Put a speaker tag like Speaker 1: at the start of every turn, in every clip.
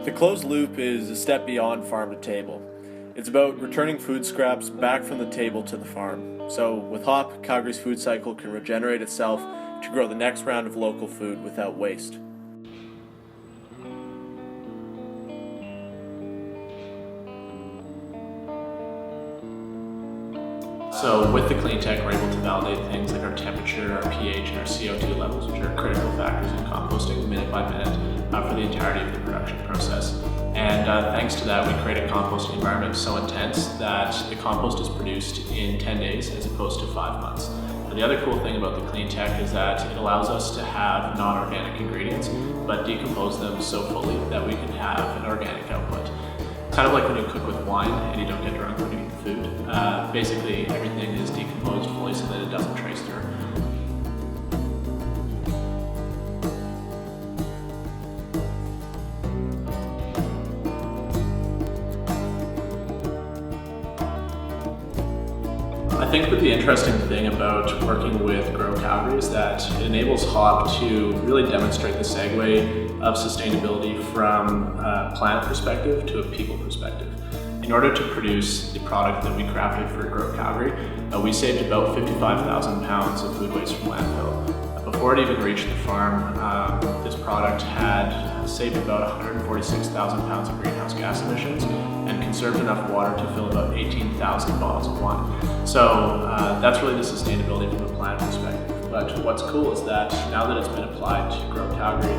Speaker 1: The closed loop is a step beyond farm to table. It's about returning food scraps back from the table to the farm. So with hop, Calgary's food cycle can regenerate itself to grow the next round of local food without waste.
Speaker 2: So with the clean tech, we're able to validate things like our temperature, our pH, and our CO2 levels, which are critical factors in composting minute by minute for the entirety of the production process. And thanks to that, we create a composting environment so intense that the compost is produced in 10 days as opposed to 5 months. And the other cool thing about the clean tech is that it allows us to have non-organic ingredients, but decompose them so fully that we can have an organic output. Kind of like when you cook with wine and you don't get drunk when you eat food. Basically, everything is decomposed fully so that it doesn't trace through. I think that the interesting thing about working with Grow Calgary is that it enables hop to really demonstrate the segue of sustainability from a planet perspective to a people perspective. In order to produce the product that we crafted for Grow Calgary, we saved about 55,000 pounds of food waste from landfill. Before it even reached the farm, this product had saved about 146,000 pounds of greenhouse gas emissions and conserved enough water to fill about 18,000 bottles of wine. So that's really the sustainability from a planet perspective. But what's cool is that now that it's been applied to Grow Calgary,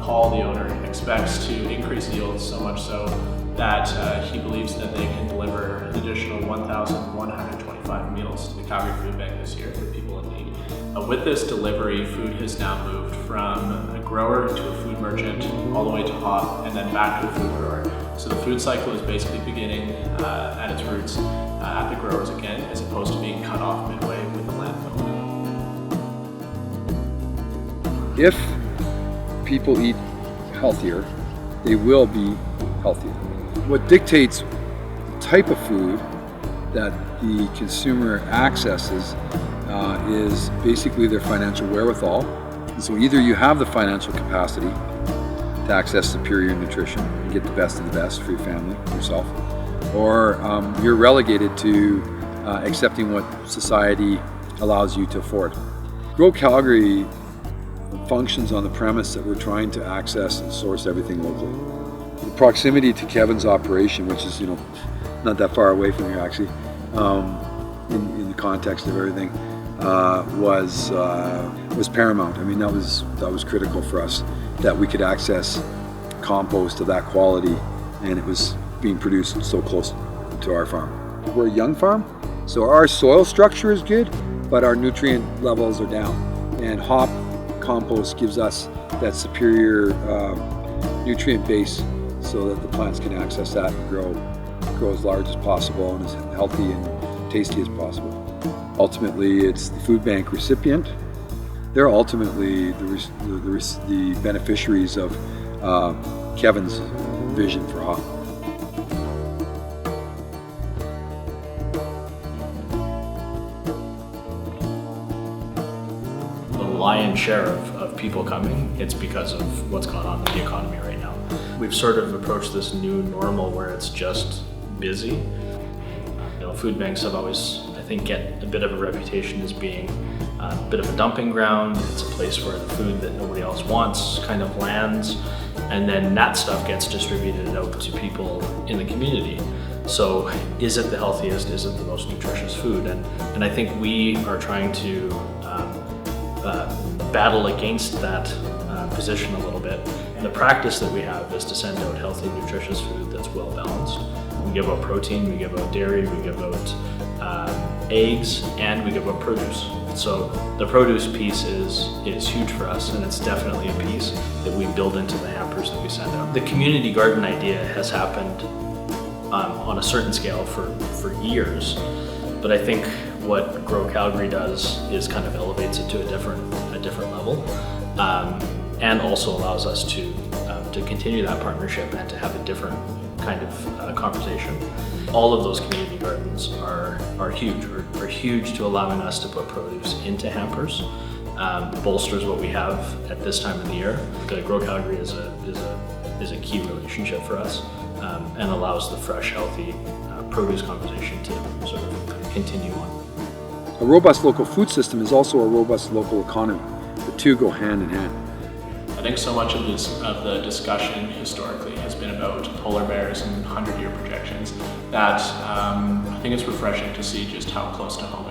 Speaker 2: Paul, the owner, expects to increase yields so much so that he believes that they can deliver an additional 1,125 meals to the Calgary Food Bank this year for people in need. With this delivery, food has now moved from a grower to a food merchant, all the way to hop, and then back to a food grower. So the food cycle is basically beginning at its roots at the growers again, as opposed to being cut off midway with the landfill.
Speaker 3: If people eat healthier, they will be healthier. What dictates the type of food that the consumer accesses is basically their financial wherewithal. And so either you have the financial capacity to access superior nutrition and get the best of the best for your family, yourself, or you're relegated to accepting what society allows you to afford. Grow Calgary functions on the premise that we're trying to access and source everything locally. The proximity to Kevin's operation, which is not that far away from here actually, in the context of everything, was paramount. I mean, that was critical for us, that we could access compost of that quality, and it was being produced so close to our farm. We're a young farm, so our soil structure is good, but our nutrient levels are down, and hop compost gives us that superior nutrient base so that the plants can access that and grow as large as possible and as healthy and tasty as possible. Ultimately, it's the food bank recipient. They're ultimately the beneficiaries of Kevin's vision for hop.
Speaker 4: Lion's share of people coming, it's because of what's going on in the economy right now. We've sort of approached this new normal where it's just busy. Food banks have always, I think, get a bit of a reputation as being a bit of a dumping ground. It's a place where the food that nobody else wants kind of lands, and then that stuff gets distributed out to people in the community. So is it the healthiest, is it the most nutritious food? And I think we are trying to battle against that position a little bit. And the practice that we have is to send out healthy, nutritious food that's well balanced. We give out protein, we give out dairy, we give out eggs, and we give out produce. So the produce piece is huge for us, and it's definitely a piece that we build into the hampers that we send out. The community garden idea has happened on a certain scale for years, but I think what Grow Calgary does is kind of elevates it to a different level, and also allows us to continue that partnership and to have a different kind of conversation. All of those community gardens are huge to allowing us to put produce into hampers. Bolsters what we have at this time of the year. Grow Calgary is a is a key relationship for us, and allows the fresh, healthy produce conversation to sort of continue on.
Speaker 3: A robust local food system is also a robust local economy. The two go hand in hand.
Speaker 2: I think so much of the discussion historically has been about polar bears and 100-year projections that I think it's refreshing to see just how close to home